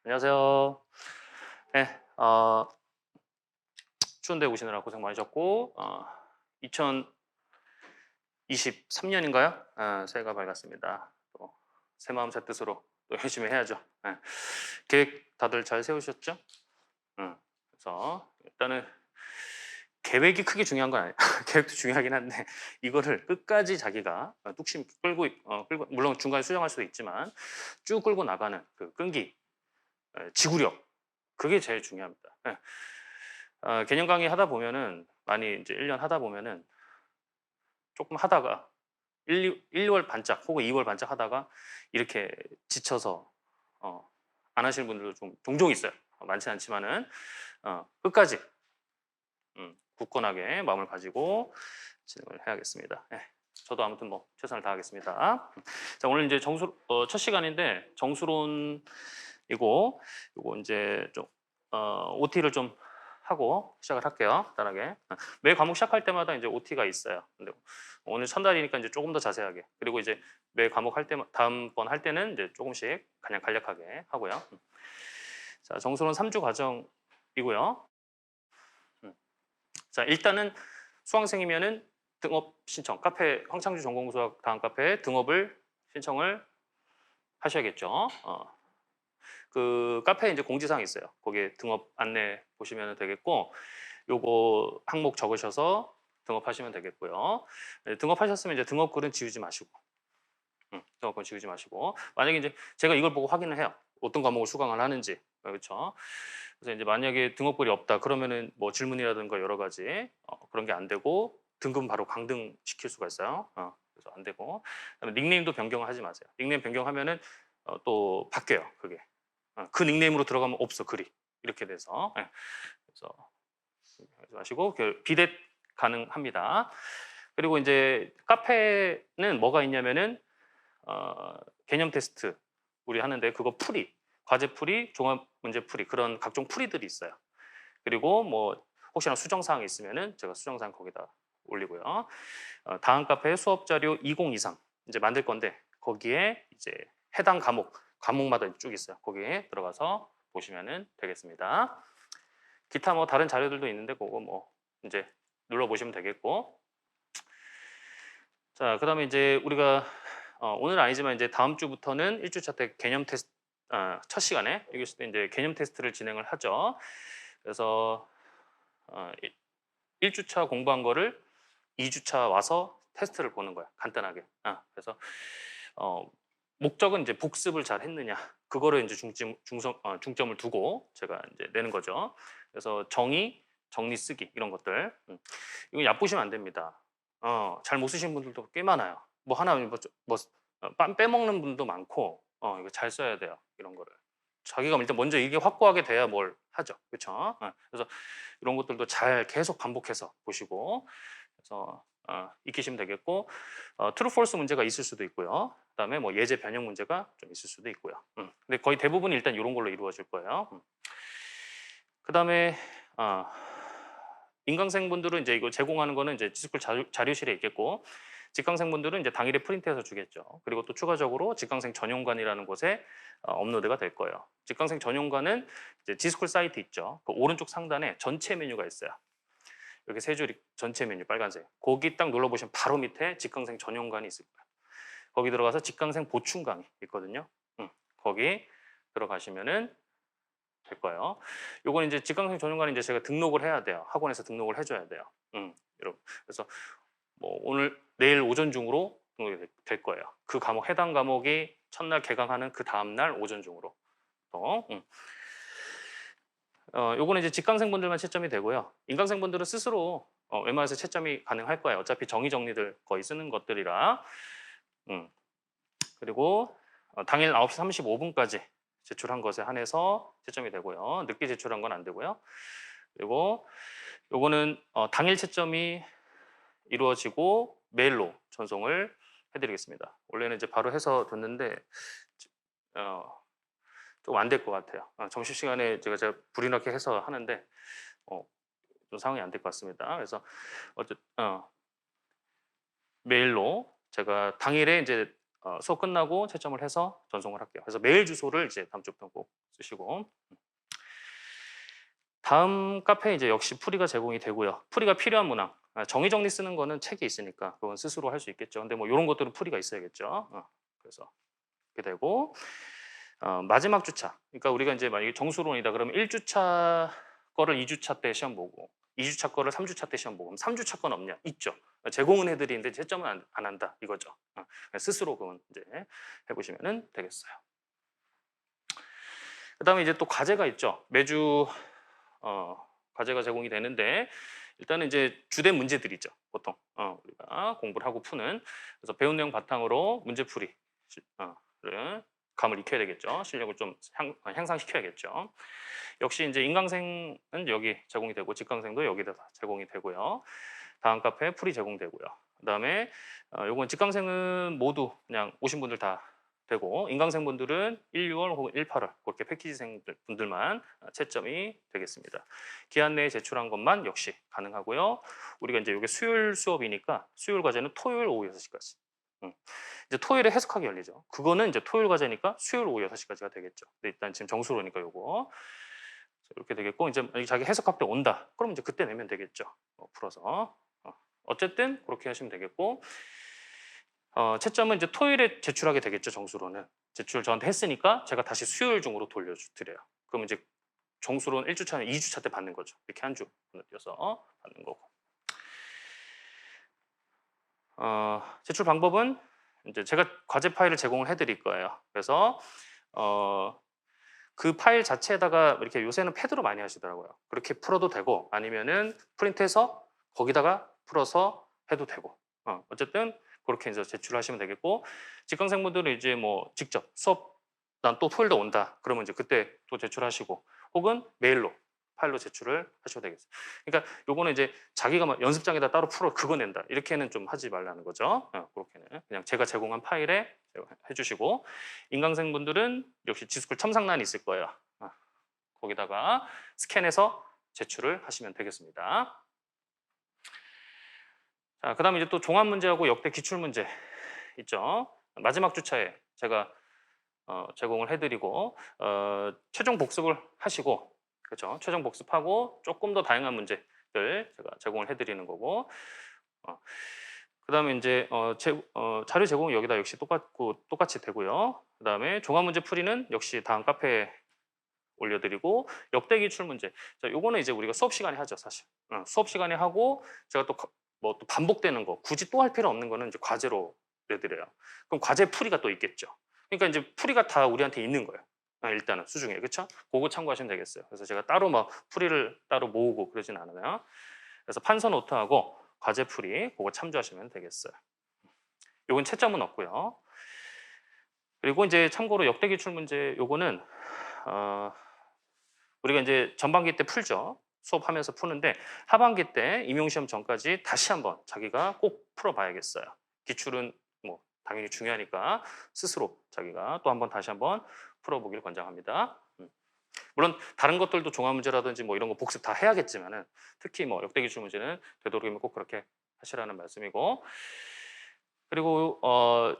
안녕하세요. 네, 추운데 오시느라 고생 많으셨고, 2023년인가요? 새해가 밝았습니다. 또 새 마음 새 뜻으로 또 열심히 해야죠. 예. 계획 다들 잘 세우셨죠? 그래서 일단은 계획이 크게 중요한 건 아니에요. 계획도 중요하긴 한데 이거를 끝까지 자기가 뚝심 끌고 물론 중간에 수정할 수도 있지만 쭉 끌고 나가는 그 끈기, 지구력 그게 제일 중요합니다. 예. 개념 강의 하다 보면은 많이 이제 1년 하다 보면은 조금 하다가 1-2월 반짝 혹은 2월 반짝 하다가 이렇게 지쳐서 안 하시는 분들도 좀 종종 있어요. 많진 않지만은 끝까지 굳건하게 마음을 가지고 진행을 해야겠습니다. 예. 저도 아무튼 뭐 최선을 다하겠습니다. 자, 오늘 이제 첫 시간인데 정수론이고 요거 인제 좀 OT를 좀 하고 시작을 할게요, 간단하게. 매 과목 시작할 때마다 이제 OT가 있어요. 근데 오늘 첫날이니까 이제 조금 더 자세하게. 그리고 이제 매 과목 할 때마 다음번 할 때는 이제 조금씩 그냥 간략하게 하고요. 자, 정수론 3주 과정이고요. 음. 자, 일단은 수강생이면은 등업 신청, 카페 황창주 전공수학 다음 카페에 등업을 신청을 하셔야겠죠. 그 카페에 이제 공지사항이 있어요. 거기에 등업 안내 보시면 되겠고, 요거 항목 적으셔서 등업하시면 되겠고요. 네, 등업하셨으면 이제 등업글은 지우지 마시고, 등업글 지우지 마시고, 만약에 이제 제가 이걸 보고 확인을 해요. 어떤 과목을 수강을 하는지, 그렇죠? 그래서 이제 만약에 등업글이 없다 그러면은 뭐 질문이라든가 여러 가지 그런 게 안 되고 등급은 바로 강등 시킬 수가 있어요. 그래서 안 되고 그다음에 닉네임도 변경을 하지 마세요. 닉네임 변경하면은 또 바뀌어요. 그게 그 닉네임으로 들어가면 없어 글이 이렇게 돼서 그래서 하지 마시고 비댓 가능합니다. 그리고 이제 카페는 뭐가 있냐면은 개념 테스트 우리 하는데 그거 풀이 과제 풀이 종합 문제 풀이 그런 각종 풀이들이 있어요. 그리고 뭐 혹시나 수정 사항이 있으면은 제가 수정 사항 거기다 올리고요. 다음 카페 수업 자료 20 이상 이제 만들 건데 거기에 이제 해당 과목마다 쭉 있어요. 거기에 들어가서 보시면은 되겠습니다. 기타 뭐 다른 자료들도 있는데 그거 뭐 이제 눌러 보시면 되겠고. 자, 그다음에 이제 우리가 오늘 아니지만 이제 다음 주부터는 1주차 때 개념 테스트 첫 시간에 여기 있을 때 이제 개념 테스트를 진행을 하죠. 그래서 1주차 공부한 거를 2주차 와서 테스트를 보는 거야. 간단하게. 그래서 어, 목적은 이제 복습을 잘 했느냐. 그거를 이제 중점을 두고 제가 이제 내는 거죠. 그래서 정의, 정리 쓰기 이런 것들. 이거 얕보시면 안 됩니다. 잘 못 쓰시는 분들도 꽤 많아요. 뭐 하나 빼먹는 분도 많고 이거 잘 써야 돼요. 이런 거를. 자기가 일단 먼저 이게 확고하게 돼야 뭘 하죠. 그렇죠? 그래서 이런 것들도 잘 계속 반복해서 보시고 그래서 익히시면 되겠고 트루 폴스 문제가 있을 수도 있고요. 그다음에 뭐 예제 변형 문제가 좀 있을 수도 있고요. 근데 거의 대부분이 일단 이런 걸로 이루어질 거예요. 그다음에 인강생분들은 이제 이거 제공하는 거는 이제 지스쿨 자료실에 있겠고 직강생분들은 이제 당일에 프린트해서 주겠죠. 그리고 또 추가적으로 직강생 전용관이라는 곳에 업로드가 될 거예요. 직강생 전용관은 이제 지스쿨 사이트 있죠. 그 오른쪽 상단에 전체 메뉴가 있어요. 이렇게 세 줄이 전체 메뉴 빨간색. 거기 딱 눌러보시면 바로 밑에 직강생 전용관이 있을 거예요. 거기 들어가서 직강생 보충 강의 있거든요. 거기 들어가시면은 될 거예요. 요건 이제 직강생 전용관은 이제 제가 등록을 해야 돼요. 학원에서 등록을 해줘야 돼요. 여러분. 그래서 뭐 오늘 내일 오전 중으로 등록이 될 거예요. 그 과목 해당 과목이 첫날 개강하는 그 다음 날 오전 중으로. 요거는 이제 직강생분들만 채점이 되고요. 인강생분들은 스스로 웬만해서 채점이 가능할 거예요. 어차피 정의 정리들 거의 쓰는 것들이라. 음. 그리고 당일 9시 35분까지 제출한 것에 한해서 채점이 되고요. 늦게 제출한 건 안 되고요. 그리고 요거는 당일 채점이 이루어지고 메일로 전송을 해드리겠습니다. 원래는 이제 바로 해서 뒀는데 좀 안 될 것 같아요. 점심시간에 제가 불이 나게 해서 하는데 좀 상황이 안 될 것 같습니다. 그래서 메일로 제가 당일에 이제 수업 끝나고 채점을 해서 전송을 할게요. 그래서 메일 주소를 이제 다음 주부터 꼭 쓰시고. 다음 카페 이제 역시 풀이가 제공이 되고요. 풀이가 필요한 문항. 정의 정리 쓰는 거는 책에 있으니까 그건 스스로 할 수 있겠죠. 근데 뭐 이런 것들은 풀이가 있어야겠죠. 그래서 이렇게 되고 마지막 주차. 그러니까 우리가 이제 만약에 정수론이다 그러면 1주차 거를 2주차 때 시험 보고 2주차 거를 3주차 때 시험 보고 그럼 3주차 건 없냐? 있죠. 제공은 해드리는데 채점은 안 한다 이거죠. 스스로 그건 이제 해보시면 되겠어요. 그다음에 이제 또 과제가 있죠. 매주 과제가 제공이 되는데 일단은 이제 주된 문제들이죠. 보통 우리가 공부를 하고 푸는 그래서 배운 내용 바탕으로 문제풀이를 감을 익혀야 되겠죠. 실력을 좀 향상시켜야겠죠. 역시 이제 인강생은 여기 제공이 되고 직강생도 여기다 제공이 되고요. 다음 카페 풀이 제공되고요. 그다음에 요건 직강생은 모두 그냥 오신 분들 다 되고 인강생분들은 1, 6월 혹은 1, 8월 그렇게 패키지생분들만 채점이 되겠습니다. 기한 내에 제출한 것만 역시 가능하고요. 우리가 이제 이게 수요일 수업이니까 수요일 과제는 토요일 오후 6시까지. 이제 토요일에 해석하기 열리죠. 그거는 이제 토요일 과제니까 수요일 오후 6시까지가 되겠죠. 근데 일단 지금 정수로니까 요거 이렇게 되겠고 이제 자기 해석할 때 온다. 그럼 이제 그때 내면 되겠죠. 풀어서 어쨌든 그렇게 하시면 되겠고 채점은 이제 토요일에 제출하게 되겠죠. 정수로는 제출 저한테 했으니까 제가 다시 수요일 중으로 돌려드려요. 그럼 이제 정수로는 1주차는 2주차 때 받는 거죠. 이렇게 한 주 건너뛰어서 받는 거고. 제출 방법은 이제 제가 과제 파일을 제공을 해드릴 거예요. 그래서 그 파일 자체에다가 이렇게 요새는 패드로 많이 하시더라고요. 그렇게 풀어도 되고 아니면은 프린트해서 거기다가 풀어서 해도 되고 어쨌든 그렇게 이제 제출하시면 되겠고 직강생분들은 이제 뭐 직접 수업 난 또 토요일도 온다 그러면 이제 그때 또 제출하시고 혹은 메일로 파일로 제출을 하셔도 되겠어요. 그러니까 요거는 이제 자기가 막 연습장에다 따로 풀어 그거 낸다 이렇게는 좀 하지 말라는 거죠. 그렇게는 그냥 제가 제공한 파일에 해주시고 인강생분들은 역시 지스쿨 첨삭란이 있을 거예요. 거기다가 스캔해서 제출을 하시면 되겠습니다. 자, 그다음에 이제 또 종합 문제하고 역대 기출 문제 있죠. 마지막 주차에 제가 제공을 해드리고 최종 복습을 하시고 그렇죠. 최종 복습하고 조금 더 다양한 문제들 제가 제공을 해드리는 거고 그다음에 이제 자료 제공은 여기다 역시 똑같이 되고요. 그다음에 종합 문제 풀이는 역시 다음 카페에 올려드리고 역대 기출 문제. 자, 요거는 이제 우리가 수업 시간에 하죠, 사실. 수업 시간에 하고 제가 또 뭐 또 반복되는 거 굳이 또 할 필요 없는 거는 이제 과제로 내드려요. 그럼 과제 풀이가 또 있겠죠. 그러니까 이제 풀이가 다 우리한테 있는 거예요. 일단은 수중에 그렇죠? 그거 참고하시면 되겠어요. 그래서 제가 따로 막 풀이를 따로 모으고 그러진 않아요. 그래서 판서 노트하고 과제 풀이 그거 참조하시면 되겠어요. 요건 채점은 없고요. 그리고 이제 참고로 역대 기출 문제 요거는 우리가 이제 전반기 때 풀죠. 수업하면서 푸는데 하반기 때 임용시험 전까지 다시 한번 자기가 꼭 풀어봐야겠어요. 기출은 뭐 당연히 중요하니까 스스로 자기가 또 한번 다시 한번 풀어보길 권장합니다. 물론 다른 것들도 종합 문제라든지 뭐 이런 거 복습 다 해야겠지만은 특히 뭐 역대 기출 문제는 되도록이면 꼭 그렇게 하시라는 말씀이고 그리고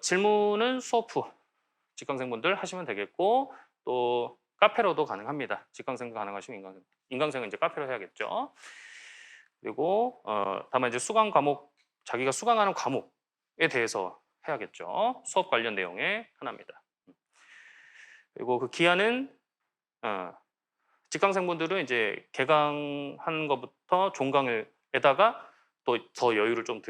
질문은 수업 후 직강생분들 하시면 되겠고 또 카페로도 가능합니다. 직강생도 가능하시면 인강생은 이제 카페로 해야겠죠. 그리고 다만 이제 수강 과목 자기가 수강하는 과목에 대해서 해야겠죠. 수업 관련 내용의 하나입니다. 그리고 그 기한은 직강생분들은 이제 개강한 것부터 종강에다가 또 더 여유를 좀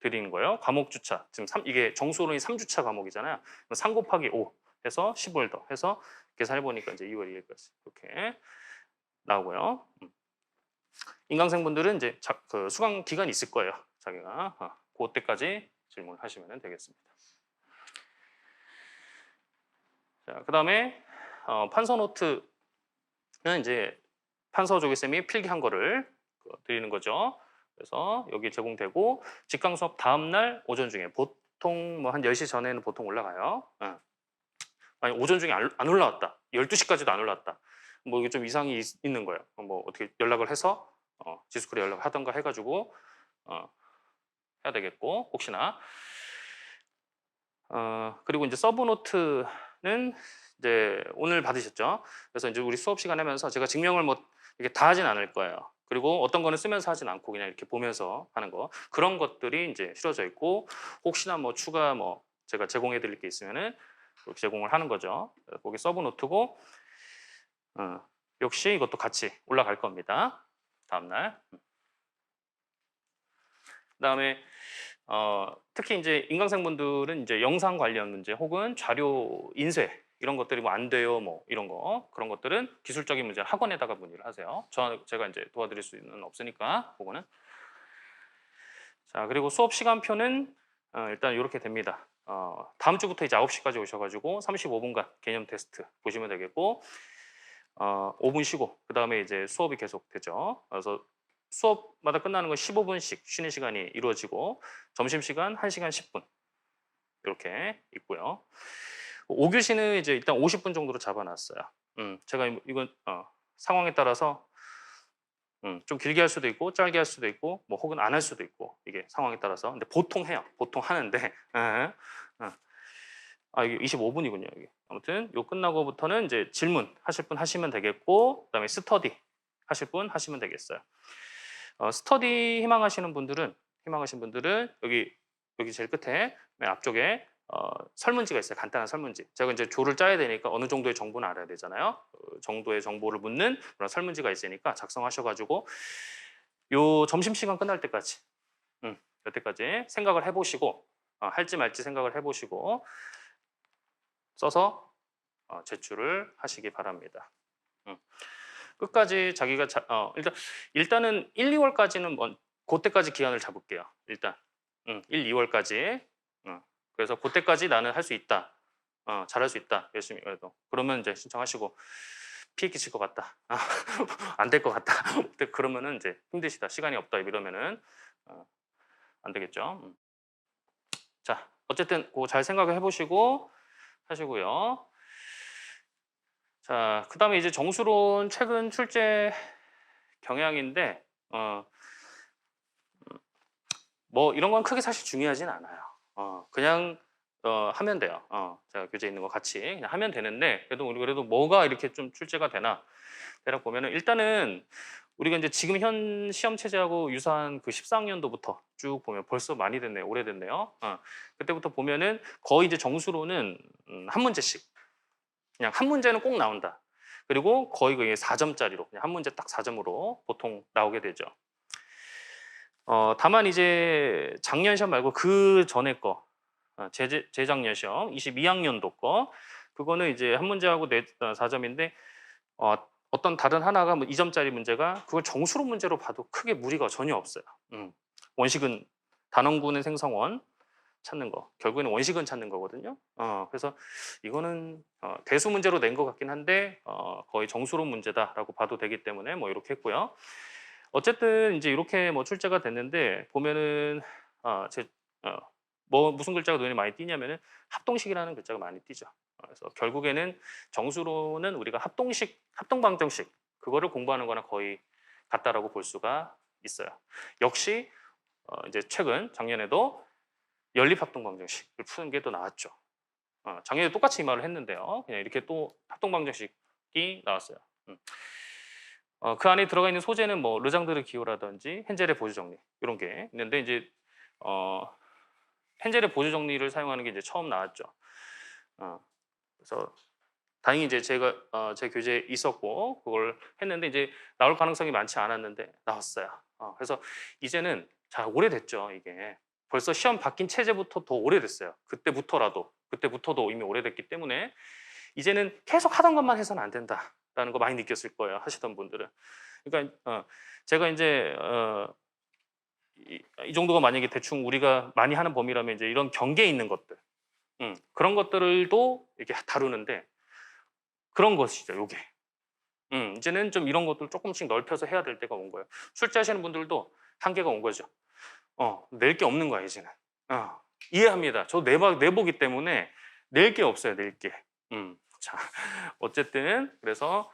드리는 거예요. 과목 주차 지금 이게 정수론이 3주차 과목이잖아요. 3 곱하기 5 해서 15일 더 해서 계산해 보니까 이제 2월 2일까지 이렇게 나오고요. 인강생분들은 이제 그 수강 기간이 있을 거예요. 자기가 그때까지 질문하시면 되겠습니다. 자, 그다음에 판서 노트는 이제 판서 조교쌤이 필기한 거를 드리는 거죠. 그래서 여기 제공되고 직강 수업 다음 날 오전 중에 보통 뭐 한 10시 전에는 보통 올라가요. 아니 오전 중에 안 올라왔다. 12시까지도 안 올라왔다. 뭐 이게 좀 이상이 있는 거예요. 뭐 어떻게 연락을 해서 지스쿨에 연락을 하던가 해가지고 해야 되겠고 혹시나 그리고 이제 서브 노트는 이제 오늘 받으셨죠? 그래서 이제 우리 수업 시간 하면서 제가 증명을 뭐 이렇게 다 하진 않을 거예요. 그리고 어떤 거는 쓰면서 하진 않고 그냥 이렇게 보면서 하는 거, 그런 것들이 이제 실어져 있고, 혹시나 뭐 추가 뭐 제가 제공해 드릴 게 있으면은 그렇게 제공을 하는 거죠. 거기 서브 노트고, 역시 이것도 같이 올라갈 겁니다. 다음날. 그다음에 특히 이제 인강생분들은 이제 영상 관련 문제 혹은 자료 인쇄 이런 것들이 뭐 안 돼요, 뭐 이런 거, 그런 것들은 기술적인 문제 학원에다가 문의를 하세요. 제가 이제 도와드릴 수는 없으니까 그거는. 자, 그리고 수업 시간표는 일단 이렇게 됩니다. 다음 주부터 이제 9시까지 오셔가지고 35분간 개념 테스트 보시면 되겠고, 5분 쉬고 그 다음에 이제 수업이 계속 되죠. 그래서 수업마다 끝나는 건 15분씩 쉬는 시간이 이루어지고, 점심시간 1시간 10분 이렇게 있고요. 5교시는 이제 일단 50분 정도로 잡아놨어요. 제가 이건 상황에 따라서 좀 길게 할 수도 있고 짧게 할 수도 있고 뭐 혹은 안 할 수도 있고, 이게 상황에 따라서. 근데 보통 해요. 보통 하는데 이게 25분이군요. 이게. 아무튼 요 끝나고부터는 이제 질문 하실 분 하시면 되겠고, 그다음에 스터디 하실 분 하시면 되겠어요. 스터디 희망하시는 분들은 여기 제일 끝에 맨 앞쪽에 설문지가 있어요. 간단한 설문지. 제가 이제 조를 짜야 되니까 어느 정도의 정보는 알아야 되잖아요. 정도의 정보를 묻는 그런 설문지가 있으니까 작성하셔가지고 요 점심시간 끝날 때까지, 여태까지 생각을 해보시고, 할지 말지 생각을 해보시고 써서 제출을 하시기 바랍니다. 끝까지 자기가 일단은 1, 2월까지는 그때까지 기한을 잡을게요. 일단 1, 2월까지. 그래서 그때까지 나는 할 수 있다. 잘할 수 있다. 열심히 해도. 그러면 이제 신청하시고, 피해 끼칠 것 같다. 안 될 것 같다. 그러면은 이제 힘드시다. 시간이 없다. 이러면은 안 되겠죠. 자, 어쨌든 그거 잘 생각을 해보시고 하시고요. 자, 그 다음에 이제 정수론 최근 출제 경향인데, 뭐 이런 건 크게 사실 중요하진 않아요. 그냥 하면 돼요. 제가 교재에 있는 거 같이 그냥 하면 되는데, 그래도 뭐가 이렇게 좀 출제가 되나 대략 보면은, 일단은 우리가 이제 지금 현 시험 체제하고 유사한 그 14학년도부터 쭉 보면 벌써 많이 됐네요. 오래됐네요. 그때부터 보면은 거의 이제 정수로는 한 문제씩, 그냥 한 문제는 꼭 나온다. 그리고 거의 그게 4점짜리로 그냥 한 문제 딱 4점으로 보통 나오게 되죠. 다만 이제 작년 시험 말고 그 전에 거, 재작년 시험 22학년도 거, 그거는 이제 한 문제하고 4점인데 어떤 다른 하나가 뭐 2점짜리 문제가, 그걸 정수로 문제로 봐도 크게 무리가 전혀 없어요. 원식은 단원군의 생성원 찾는 거, 결국에는 원식은 찾는 거거든요. 그래서 이거는 대수 문제로 낸 것 같긴 한데 거의 정수로 문제다라고 봐도 되기 때문에 뭐 이렇게 했고요. 어쨌든 이제 이렇게 뭐 출제가 됐는데 보면은 뭐 무슨 글자가 눈에 많이 띄냐면은 합동식이라는 글자가 많이 띄죠. 그래서 결국에는 정수로는 우리가 합동방정식 그거를 공부하는 거나 거의 같다라고 볼 수가 있어요. 역시 이제 최근 작년에도 연립합동방정식을 푸는 게 또 나왔죠. 작년에 똑같이 이 말을 했는데요. 그냥 이렇게 또 합동방정식이 나왔어요. 그 안에 들어가 있는 소재는 뭐 르장드르 기호라든지 헨젤의 보조 정리 이런 게 있는데, 이제 헨젤의 보조 정리를 사용하는 게 이제 처음 나왔죠. 그래서 다행히 이제 제가 제 교재에 있었고 그걸 했는데, 이제 나올 가능성이 많지 않았는데 나왔어요. 그래서 이제는 잘 오래됐죠. 이게 벌써 시험 바뀐 체제부터 더 오래됐어요. 그때부터도 이미 오래됐기 때문에 이제는 계속 하던 것만 해서는 안 된다라는 거 많이 느꼈을 거예요. 하시던 분들은. 그러니까 제가 이제 이 정도가 만약에 대충 우리가 많이 하는 범위라면 이제 이런 경계에 있는 것들, 그런 것들도 이렇게 다루는데, 그런 것이죠. 요게. 이제는 좀 이런 것들 조금씩 넓혀서 해야 될 때가 온 거예요. 출제하시는 분들도 한계가 온 거죠. 낼 게 없는 거야 이제는. 이해합니다. 저 내보기 때문에 낼 게 없어요. 낼 게. 자, 어쨌든 그래서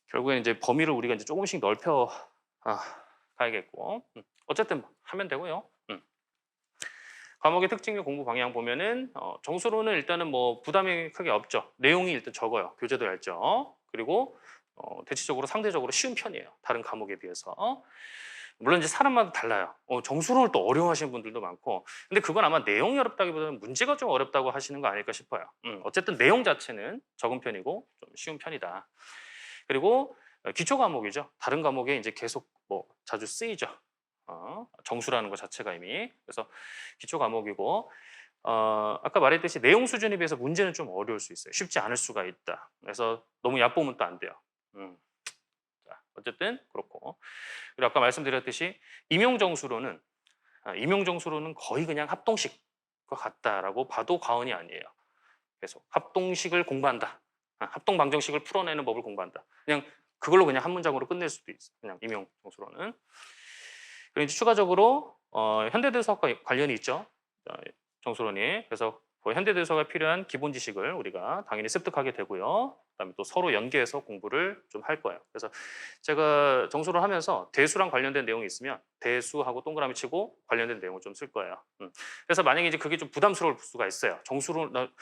결국엔 이제 범위를 우리가 이제 조금씩 넓혀 가야겠고, 어쨌든 하면 되고요. 과목의 특징 및 공부 방향 보면은 정수로는 일단은 뭐 부담이 크게 없죠. 내용이 일단 적어요. 교재도 얇죠. 그리고 대체적으로 상대적으로 쉬운 편이에요. 다른 과목에 비해서. 물론 이제 사람마다 달라요. 정수론을 또 어려워하시는 분들도 많고, 근데 그건 아마 내용이 어렵다기보다는 문제가 좀 어렵다고 하시는 거 아닐까 싶어요. 어쨌든 내용 자체는 적은 편이고 좀 쉬운 편이다. 그리고 기초 과목이죠. 다른 과목에 이제 계속 뭐 자주 쓰이죠. 정수라는 것 자체가 이미. 그래서 기초 과목이고, 아까 말했듯이 내용 수준에 비해서 문제는 좀 어려울 수 있어요. 쉽지 않을 수가 있다. 그래서 너무 얕보면 또 안 돼요. 자, 어쨌든 그렇고. 그리고 아까 말씀드렸듯이 임용정수로는 거의 그냥 합동식과 같다라고 봐도 과언이 아니에요. 계속 합동식을 공부한다. 합동 방정식을 풀어내는 법을 공부한다. 그냥 그걸로 그냥 한 문장으로 끝낼 수도 있어요. 그냥 임용정수로는. 그리고 이제 추가적으로 현대대수학과 관련이 있죠. 정수론이. 그래서 그 현대대수학에 필요한 기본 지식을 우리가 당연히 습득하게 되고요. 그다음에 또 서로 연계해서 공부를 좀 할 거예요. 그래서 제가 정수론 하면서 대수랑 관련된 내용이 있으면 대수하고 동그라미 치고 관련된 내용을 좀 쓸 거예요. 그래서 만약에 이제 그게 좀 부담스러울 수가 있어요. 정수론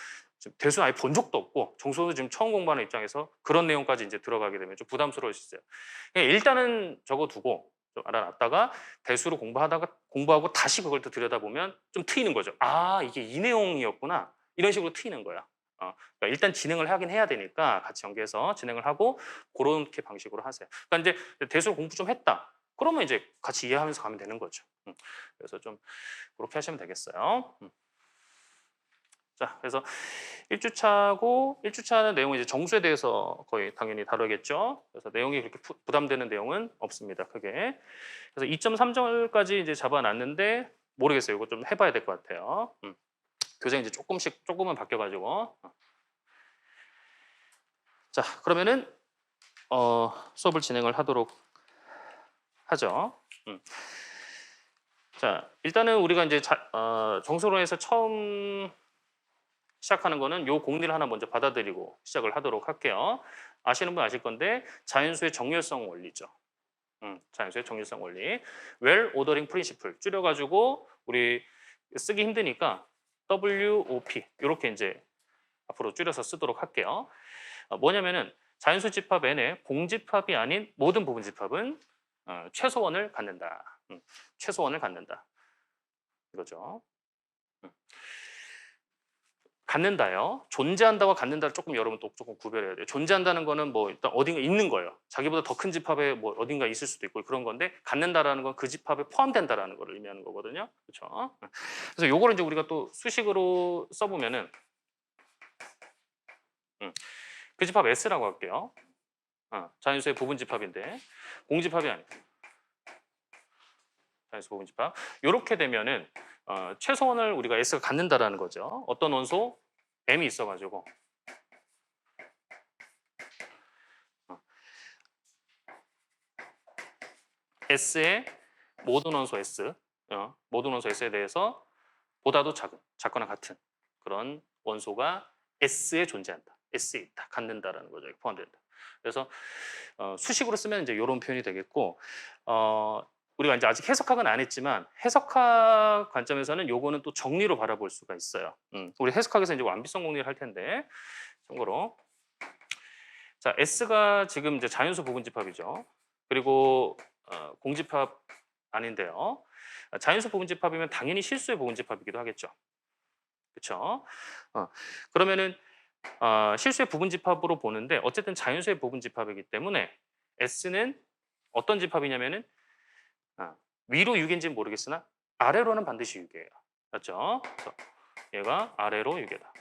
대수는 아예 본 적도 없고 정수론도 지금 처음 공부하는 입장에서 그런 내용까지 이제 들어가게 되면 좀 부담스러울 수 있어요. 일단은 적어두고 좀 알아놨다가 대수로 공부하고 다시 그걸 또 들여다보면 좀 트이는 거죠. 아, 이게 이 내용이었구나. 이런 식으로 트이는 거야. 그러니까 일단 진행을 하긴 해야 되니까 같이 연계해서 진행을 하고 그렇게 방식으로 하세요. 그러니까 이제 대수로 공부 좀 했다. 그러면 이제 같이 이해하면서 가면 되는 거죠. 그래서 좀 그렇게 하시면 되겠어요. 자, 그래서 1주차는 내용은 이제 정수에 대해서 거의 당연히 다루겠죠. 그래서 내용이 그렇게 부담되는 내용은 없습니다. 크게. 그래서 2.3절까지 이제 잡아놨는데 모르겠어요. 이거 좀 해봐야 될 것 같아요. 교재 이제 조금은 바뀌어가지고. 자, 그러면은 수업을 진행을 하도록 하죠. 자, 일단은 우리가 이제 정수론에서 처음 시작하는 거는 요 공리를 하나 먼저 받아들이고 시작을 하도록 할게요. 아시는 분 아실 건데 자연수의 정렬성 원리죠. 자연수의 정렬성 원리. Well Ordering Principle 줄여가지고 우리 쓰기 힘드니까 WOP 이렇게 이제 앞으로 줄여서 쓰도록 할게요. 뭐냐면은 자연수 집합 N의 공집합이 아닌 모든 부분 집합은 최소원을 갖는다. 최소원을 갖는다. 이거죠. 갖는다요. 존재한다와 갖는다를 조금 여러분 또 조금 구별해야 돼요. 존재한다는 거는 뭐 일단 어딘가 있는 거예요. 자기보다 더 큰 집합에 뭐 어딘가 있을 수도 있고 그런 건데 갖는다라는 건 그 집합에 포함된다라는 걸 의미하는 거거든요. 그렇죠? 그래서 요거를 이제 우리가 또 수식으로 써보면은 그 집합 S라고 할게요. 자연수의 부분 집합인데 공집합이 아니에요. 자연수 부분 집합. 이렇게 되면은 최소원을 우리가 S가 갖는다라는 거죠. 어떤 원소? M이 있어가지고 S의 모든 원소 S, 모든 원소 S에 대해서 보다도 작거나 같은 그런 원소가 S에 존재한다. S에 있다. 갖는다라는 거죠. 포함된다. 그래서 수식으로 쓰면 이제 이런 표현이 되겠고, 우리가 이제 아직 해석학은 안 했지만 해석학 관점에서는 요거는 또 정리로 바라볼 수가 있어요. 우리 해석학에서 이제 완비성 공리를 할 텐데 참고로 자 S가 지금 이제 자연수 부분 집합이죠. 그리고 공집합 아닌데요. 자연수 부분 집합이면 당연히 실수의 부분 집합이기도 하겠죠. 그렇죠? 그러면은 실수의 부분 집합으로 보는데 어쨌든 자연수의 부분 집합이기 때문에 S는 어떤 집합이냐면은 위로 6인지는 모르겠으나 아래로는 반드시 6이에요. 맞죠? 그래서 얘가 아래로 6이다.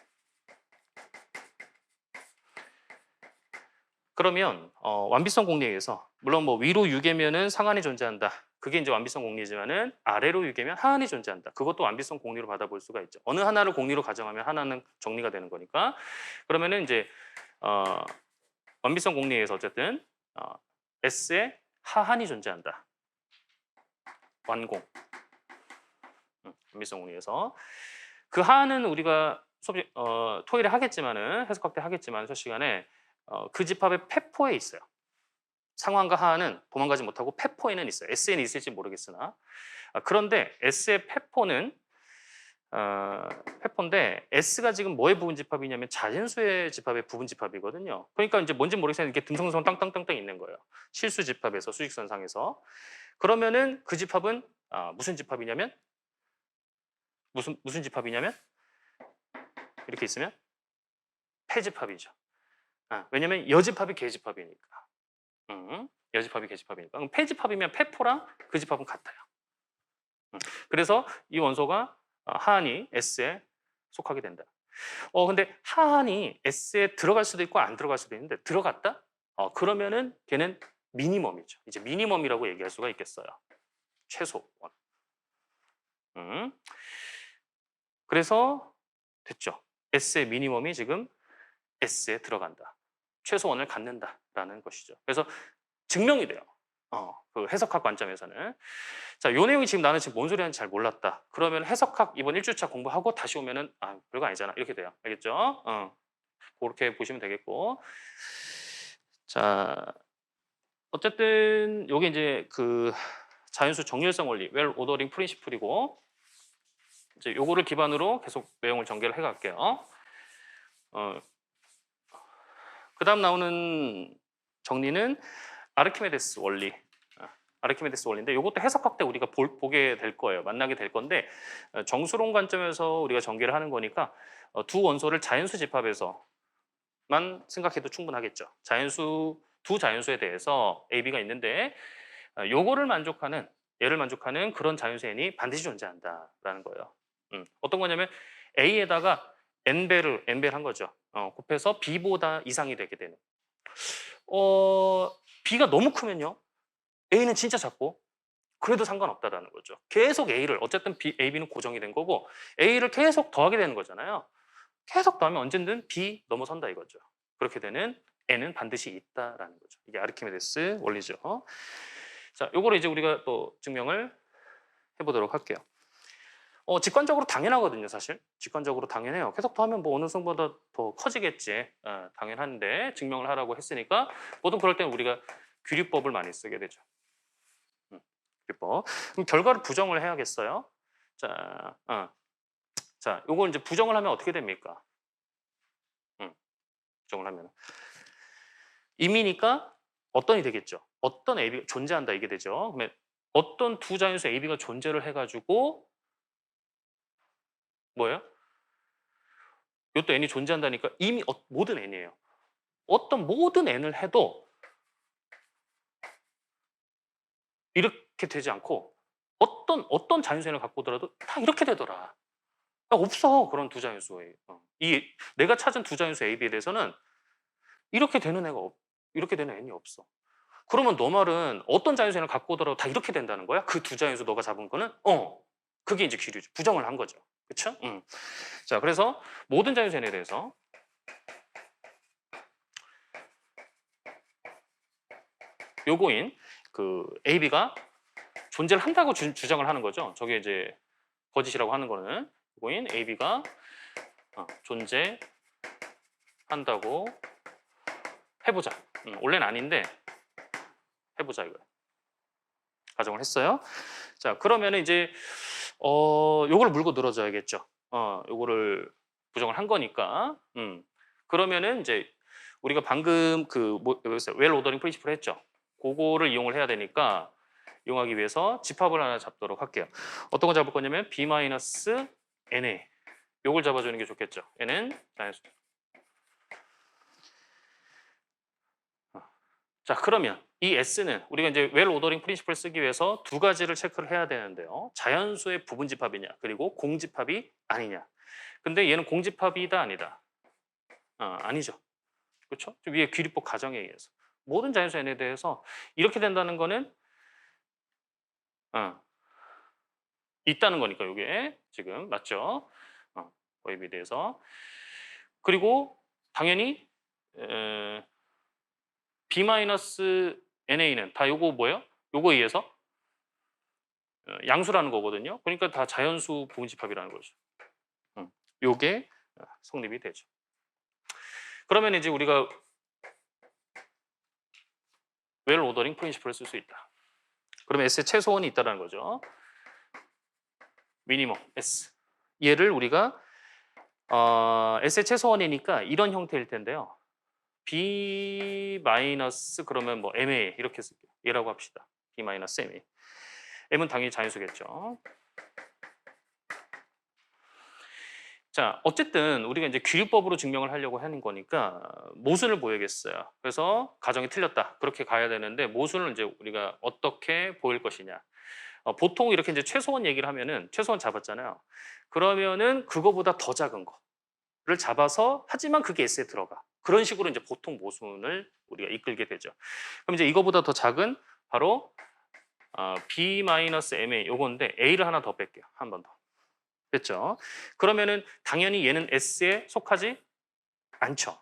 그러면 완비성 공리에 의해서 물론 뭐 위로 6이면은 상한이 존재한다. 그게 이제 완비성 공리지만은 아래로 6이면 하한이 존재한다. 그것도 완비성 공리로 받아볼 수가 있죠. 어느 하나를 공리로 가정하면 하나는 정리가 되는 거니까. 그러면은 이제 완비성 공리에 의해서 어쨌든 S에 하한이 존재한다. 완공. 완비성 공리에서 그 하한은 우리가 토일에 하겠지만은 해석학 때 하겠지만 첫 시간에 그 집합의 폐포에 있어요. 상환과 하한은 도망가지 못하고 폐포에는 있어요. S에는 있을지 모르겠으나 그런데 S의 폐포는 회포인데 S가 지금 뭐의 부분 집합이냐면 자연수의 집합의 부분 집합이거든요. 그러니까 이제 뭔지 모르겠어요. 이렇게 듬성듬성 땅땅땅땅 있는 거예요. 실수 집합에서 수직선상에서. 그러면은 그 집합은 무슨 집합이냐면 무슨 집합이냐면 이렇게 있으면 패집합이죠. 왜냐면 여집합이 개집합이니까. 여집합이 개집합이니까. 그럼 패집합이면 패포랑 그 집합은 같아요. 그래서 이 원소가 하한이 S에 속하게 된다. 근데 하한이 S에 들어갈 수도 있고 안 들어갈 수도 있는데 들어갔다? 그러면은 걔는 미니멈이죠. 이제 미니멈이라고 얘기할 수가 있겠어요. 최소원. 그래서 됐죠. S의 미니멈이 지금 S에 들어간다. 최소원을 갖는다라는 것이죠. 그래서 증명이 돼요. 그 해석학 관점에서는. 자, 요 내용이 지금 나는 지금 뭔 소리 하는지 잘 몰랐다. 그러면 해석학 이번 1주차 공부하고 다시 오면은 별거 아니잖아. 이렇게 돼요. 알겠죠? 그렇게 보시면 되겠고. 자, 어쨌든 요게 이제 그 자연수 정렬성 원리, 웰 오더링 프린시플이고 이제 요거를 기반으로 계속 내용을 전개를 해 갈게요. 그다음 나오는 정리는 아르키메데스 원리. 아르키메데스 원리인데 이것도 해석학 때 우리가 보게 될 거예요. 만나게 될 건데 정수론 관점에서 우리가 전개를 하는 거니까 두 원소를 자연수 집합에서만 생각해도 충분하겠죠. 두 자연수에 대해서 A, B가 있는데 요거를 만족하는 얘를 만족하는 그런 자연수 N이 반드시 존재한다라는 거예요. 어떤 거냐면 A에다가 N배를 한 거죠. 곱해서 B보다 이상이 되게 되는. B가 너무 크면요. A는 진짜 작고 그래도 상관없다라는 거죠. 계속 A를 어쨌든 A, B는 고정이 된 거고 A를 계속 더하게 되는 거잖아요. 계속 더하면 언젠든 B 넘어선다 이거죠. 그렇게 되는 N은 반드시 있다라는 거죠. 이게 아르키메데스 원리죠. 자, 요거를 이제 우리가 또 증명을 해보도록 할게요. 직관적으로 당연하거든요, 사실. 직관적으로 당연해요. 계속 더하면 뭐 어느 순간보다 더 커지겠지. 당연한데 증명을 하라고 했으니까 보통 그럴 때는 우리가 규리법을 많이 쓰게 되죠. 규리법. 그럼 결과를 부정을 해야겠어요. 자, 요걸 이제 부정을 하면 어떻게 됩니까? 부정을 하면 임이니까 어떤이 되겠죠. 어떤 AB가 존재한다 이게 되죠. 그러면 어떤 두 자연수 AB가 존재를 해가지고 뭐예요? 이것도 N이 존재한다니까 이미 모든 N이에요. 어떤 모든 N을 해도 이렇게 되지 않고 어떤 자연수 N을 갖고 오더라도 다 이렇게 되더라. 없어 그런 두 자연수에. 내가 찾은 두 자연수 A, B에 대해서는 이렇게 되는 이렇게 되는 N이 없어. 그러면 너 말은 어떤 자연수 N을 갖고 오더라도 다 이렇게 된다는 거야? 그 두 자연수 너가 잡은 거는? 그게 이제 기류죠. 부정을 한 거죠. 그렇죠? 자, 그래서 모든 자연수 N에 대해서 요거인 그 A, B가 존재를 한다고 주장을 하는 거죠. 저게 이제 거짓이라고 하는 거는 요거인 A, B가 존재한다고 해보자. 원래는 아닌데 해보자 이거예요. 가정을 했어요. 자, 그러면 이제 요걸 물고 늘어져야겠죠. 요거를 부정을 한 거니까. 그러면은 이제 우리가 방금 웰 오더링 프린시플 했죠. 그거를 이용을 해야 되니까 이용하기 위해서 집합을 하나 잡도록 할게요. 어떤 거 잡을 거냐면 B-NA 요걸 잡아주는 게 좋겠죠. 얘는 자연수. 자, 그러면 이 S는 우리가 이제 웰 오더링 프린시플을 쓰기 위해서 두 가지를 체크를 해야 되는데요. 자연수의 부분 집합이냐 그리고 공집합이 아니냐. 근데 얘는 공집합이다 아니다. 아니죠. 그렇죠? 위에 규리법 가정에 의해서 모든 자연수 N에 대해서 이렇게 된다는 거는 있다는 거니까 이게 지금 맞죠? 거입에 대해서 그리고 당연히 B-NA는 다 요거 뭐예요? 요거에 의해서 양수라는 거거든요. 그러니까 다 자연수 부분 집합이라는 거죠. 요게 성립이 되죠. 그러면 이제 우리가 웰 오더링 프린시플을 쓸 수 있다. 그러면 S의 최소원이 있다는 거죠. 미니멈 S. 얘를 우리가 S의 최소원이니까 이런 형태일 텐데요. B 마이너스 그러면 뭐 MA 이렇게 쓸게요. 얘라고 합시다. B 마이너스 MA. M은 당연히 자연수겠죠. 자, 어쨌든 우리가 이제 귀류법으로 증명을 하려고 하는 거니까 모순을 보여야겠어요. 그래서 가정이 틀렸다. 그렇게 가야 되는데 모순을 이제 우리가 어떻게 보일 것이냐. 보통 이렇게 이제 최소원 얘기를 하면은 최소원 잡았잖아요. 그러면은 그거보다 더 작은 거를 잡아서 하지만 그게 S에 들어가. 그런 식으로 이제 보통 모순을 우리가 이끌게 되죠. 그럼 이제 이거보다 더 작은 바로 B-MA 요건데 A를 하나 더 뺄게요. 한 번 더. 됐죠? 그러면은 당연히 얘는 S에 속하지 않죠.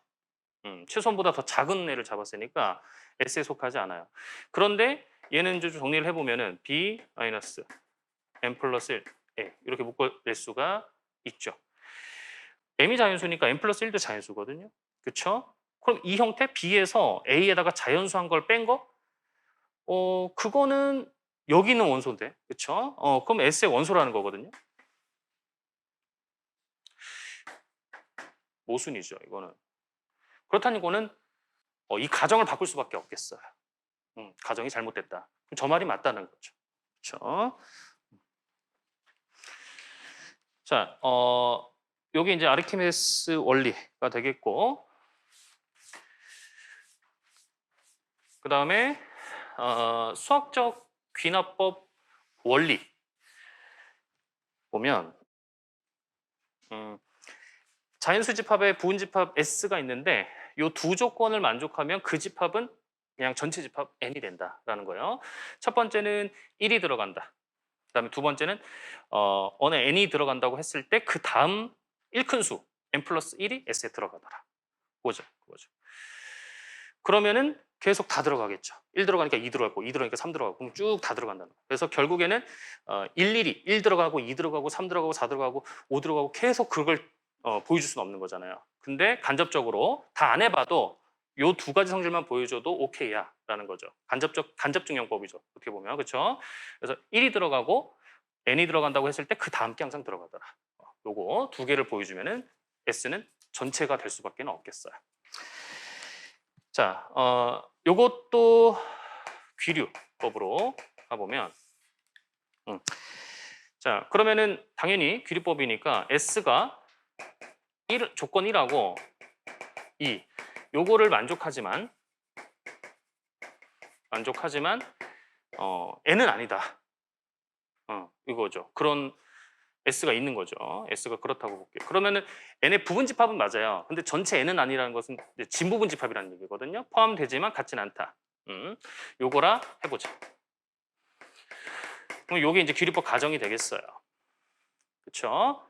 최소한보다 더 작은 애를 잡았으니까 S에 속하지 않아요. 그런데 얘는 이제 좀 정리를 해보면은 B 마이너스 M 플러스 1 A 이렇게 묶어낼 수가 있죠. M이 자연수니까 M 플러스 1도 자연수거든요. 그렇죠? 그럼 이 형태 B에서 A에다가 자연수한 걸 뺀 거? 그거는 여기 있는 원소인데, 그렇죠? 그럼 S의 원소라는 거거든요. 모순이죠, 이거는. 그렇다는 이거는 이 가정을 바꿀 수밖에 없겠어요. 가정이 잘못됐다. 그럼 저 말이 맞다는 거죠. 그렇죠? 자, 여기 이제 아르키메데스 원리가 되겠고, 그 다음에 수학적 귀납법 원리 보면 자연수 집합에 부분 집합 S가 있는데 이 두 조건을 만족하면 그 집합은 그냥 전체 집합 N이 된다라는 거예요. 첫 번째는 1이 들어간다. 그다음에 두 번째는 어느 N이 들어간다고 했을 때 그 다음 1큰수 N 플러스 1이 S에 들어가더라. 그거죠. 그러면은 계속 다 들어가겠죠. 1 들어가니까 2 들어가고 2 들어가니까 3 들어가고 그럼 쭉 다 들어간다는 거예요. 그래서 결국에는 1 들어가고 2 들어가고 3 들어가고 4 들어가고 5 들어가고 계속 그걸 보여줄 수는 없는 거잖아요. 근데 간접적으로 다 안 해봐도 요 두 가지 성질만 보여줘도 오케이야 라는 거죠. 간접 증명법이죠. 어떻게 보면 그렇죠. 그래서 1이 들어가고 n이 들어간다고 했을 때 그 다음 게 항상 들어가더라. 요거 두 개를 보여주면은 S는 전체가 될 수밖에 없겠어요. 자, 요것도 귀류법으로 가보면 자, 그러면은 당연히 귀류법이니까 S가 1, 조건 1하고 2 요거를 만족하지만 N은 아니다. 이거죠. 그런 S가 있는 거죠. S가 그렇다고 볼게요. 그러면은 N의 부분 집합은 맞아요. 근데 전체 N은 아니라는 것은 진부분 집합이라는 얘기거든요. 포함되지만 같진 않다. 요거라 해보자. 그럼 요게 이제 귀류법 가정이 되겠어요. 그렇죠?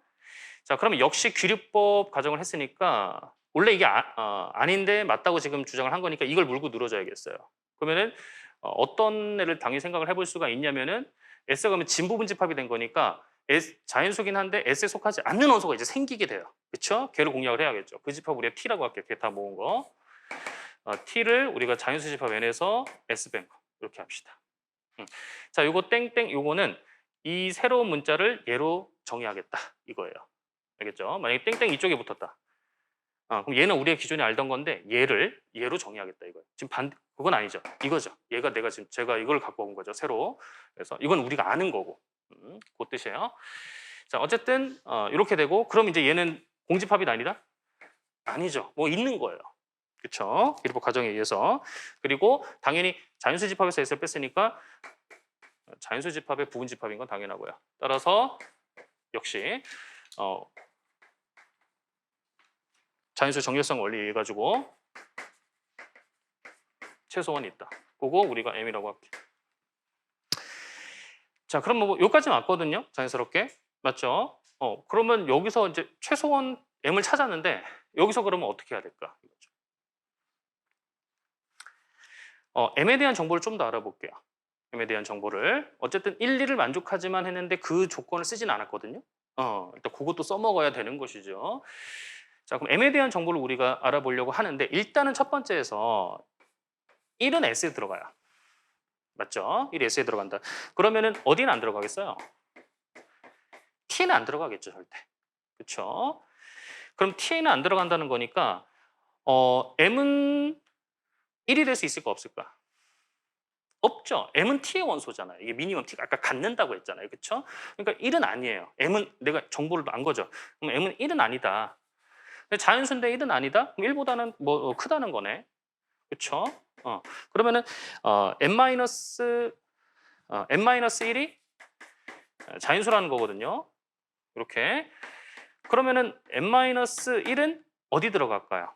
자, 그러면 역시 귀류법 가정을 했으니까 원래 이게 아닌데 맞다고 지금 주장을 한 거니까 이걸 물고 늘어져야겠어요. 그러면은 어떤 애를 당연히 생각을 해볼 수가 있냐면은 S가 그러면 진부분 집합이 된 거니까 자연수긴 한데 S에 속하지 않는 원소가 이제 생기게 돼요. 그렇죠? 걔를 공략을 해야겠죠. 그 집합 우리가 T라고 할게요. 걔 다 모은 거. T를 우리가 자연수 집합 N에서 S 뺀 거. 이렇게 합시다. 자, 요거 땡땡 요거는 이 새로운 문자를 얘로 정의하겠다. 이거예요. 알겠죠? 만약에 땡땡 이쪽에 붙었다. 그럼 얘는 우리가 기존에 알던 건데 얘로 정의하겠다 이거예요. 지금 그건 아니죠. 이거죠. 얘가 제가 이걸 갖고 온 거죠. 새로. 그래서 이건 우리가 아는 거고. 그 뜻이에요. 자, 어쨌든 이렇게 되고 그럼 이제 얘는 공집합이 아니다? 아니죠. 뭐 있는 거예요. 그렇죠? 기류법 가정에 의해서. 그리고 당연히 자연수 집합에서 S를 뺐으니까 자연수 집합의 부분 집합인 건 당연하고요. 따라서 역시 자연수 정렬성 원리 해가지고 최소원이 있다. 그거 우리가 M이라고 할게. 자, 그럼 뭐 여기까지 맞거든요. 자연스럽게 맞죠? 그러면 여기서 이제 최소원 M을 찾았는데 여기서 그러면 어떻게 해야 될까? 이거죠. M에 대한 정보를 좀 더 알아볼게요. M에 대한 정보를 어쨌든 1, 2를 만족하지만 했는데 그 조건을 쓰진 않았거든요. 일단 그것도 써먹어야 되는 것이죠. 자, 그럼 M에 대한 정보를 우리가 알아보려고 하는데 일단은 첫 번째에서 1은 S에 들어가요. 맞죠? 1이 S에 들어간다. 그러면은 어디는 안 들어가겠어요? T는 안 들어가겠죠, 절대. 그렇죠? 그럼 T에는 안 들어간다는 거니까 M은 1이 될 수 있을까 없을까? 없죠. M은 T의 원소잖아요. 이게 미니멈 T가 아까 갖는다고 했잖아요. 그렇죠? 그러니까 1은 아니에요. M은 내가 정보를 안 거죠. 그럼 M은 1은 아니다. 근데 자연수인데 1은 아니다? 그럼 1보다는 뭐 크다는 거네. 그렇죠? 그러면은 n-1이 자연수라는 거거든요. 이렇게. 그러면은 n-1은 어디 들어갈까요?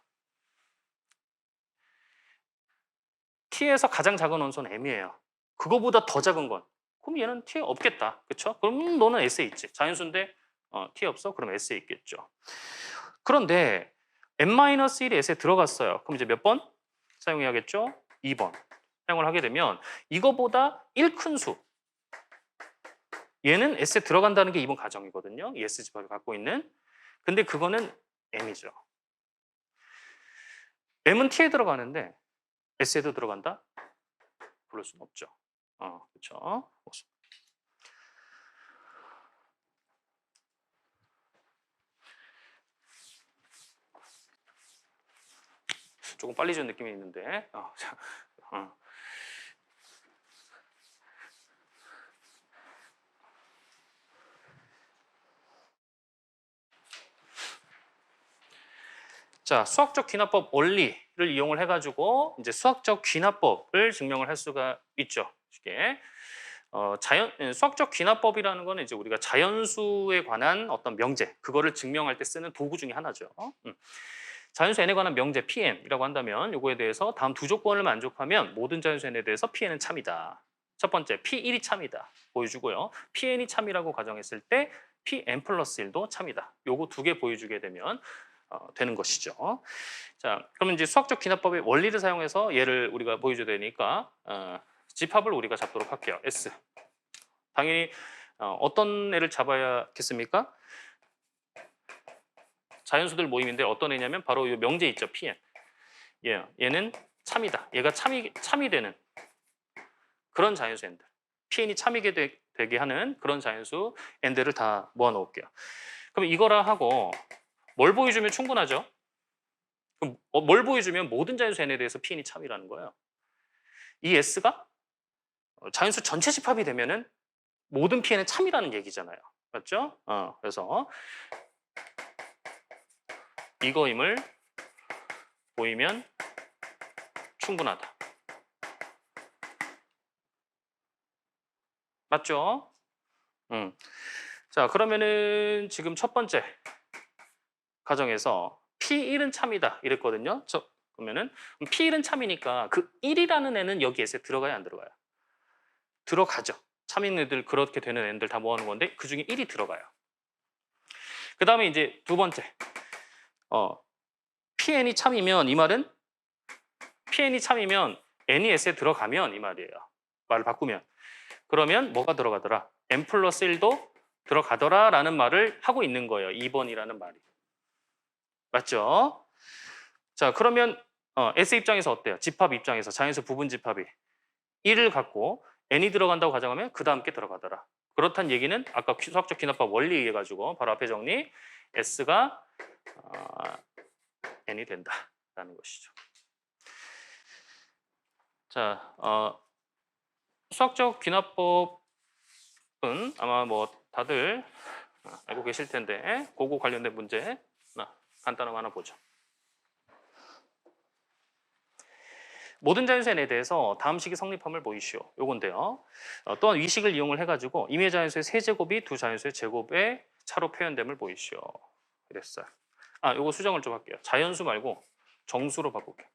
T에서 가장 작은 원소는 M이에요. 그거보다 더 작은 건. 그럼 얘는 T에 없겠다. 그렇죠? 그럼 너는 S에 있지. 자연수인데 T에 없어? 그럼 S에 있겠죠. 그런데 n-1이 S에 들어갔어요. 그럼 이제 몇 번 사용해야겠죠? 2번 사용을 하게 되면 이거보다 1 큰 수. 얘는 S에 들어간다는 게 이번 가정이거든요. 이 S 집합을 갖고 있는. 근데 그거는 M이죠. M은 T에 들어가는데 S에도 들어간다? 그럴 수는 없죠. 그렇죠. 조금 빨리 준 느낌이 있는데. 자, 수학적 귀납법 원리를 이용을 해가지고 이제 수학적 귀납법을 증명을 할 수가 있죠. 쉽게. 수학적 귀납법이라는 거는 이제 우리가 자연수에 관한 어떤 명제, 그거를 증명할 때 쓰는 도구 중에 하나죠. 자연수 n에 관한 명제 Pn이라고 한다면 요거에 대해서 다음 두 조건을 만족하면 모든 자연수 n에 대해서 Pn은 참이다. 첫 번째, P1이 참이다. 보여주고요. Pn이 참이라고 가정했을 때 Pn 플러스 1도 참이다. 요거 두 개 보여주게 되면 되는 것이죠. 자, 그러면 이제 수학적 귀납법의 원리를 사용해서 얘를 우리가 보여줘야 되니까 집합을 우리가 잡도록 할게요. S. 당연히 어떤 애를 잡아야겠습니까? 자연수들 모임인데 어떤 애냐면 바로 이 명제 있죠. Pn. 얘는 참이다. 얘가 참이 되는 그런 자연수 n들. Pn이 참이게 되게 하는 그런 자연수 n들을 다 모아놓을게요. 그럼 이거라 하고 뭘 보여주면 충분하죠? 그럼 뭘 보여주면 모든 자연수 n에 대해서 Pn이 참이라는 거예요. 이 S가 자연수 전체 집합이 되면은 모든 Pn은 참이라는 얘기잖아요. 맞죠? 그래서 이거임을 보이면 충분하다. 맞죠? 자, 그러면은 지금 첫 번째 가정에서 P1은 참이다 이랬거든요. 그러면은 P1은 참이니까 그 1이라는 애는 여기 S에 들어가야 안 들어가요? 들어가죠. 참인 애들 그렇게 되는 애들 다 모아놓은 건데 그 중에 1이 들어가요. 그 다음에 이제 두 번째 Pn이 참이면 이 말은 Pn이 참이면 n이 S에 들어가면 이 말이에요. 말을 바꾸면 그러면 뭐가 들어가더라? n 플러스 1도 들어가더라 라는 말을 하고 있는 거예요. 2번이라는 말이. 맞죠? 자, 그러면 S 입장에서 어때요? 집합 입장에서 자연수 부분 집합이 1을 갖고 n이 들어간다고 가정하면 그 다음 게 들어가더라. 그렇다는 얘기는 아까 수학적 귀납법 원리에 의해 가지고 바로 앞에 정리 S가 n이 된다라는 것이죠. 자, 수학적 귀납법은 아마 뭐 다들 알고 계실 텐데 그거 관련된 문제 간단한 거 하나 보죠. 모든 자연수 n에 대해서 다음 식이 성립함을 보이시오. 요건데요. 또한 이 식을 이용을 해가지고 임의 자연수의 세제곱이 두 자연수의 제곱의 차로 표현됨을 보이시오. 이랬어요. 요거 수정을 좀 할게요. 자연수 말고 정수로 바꿀게요.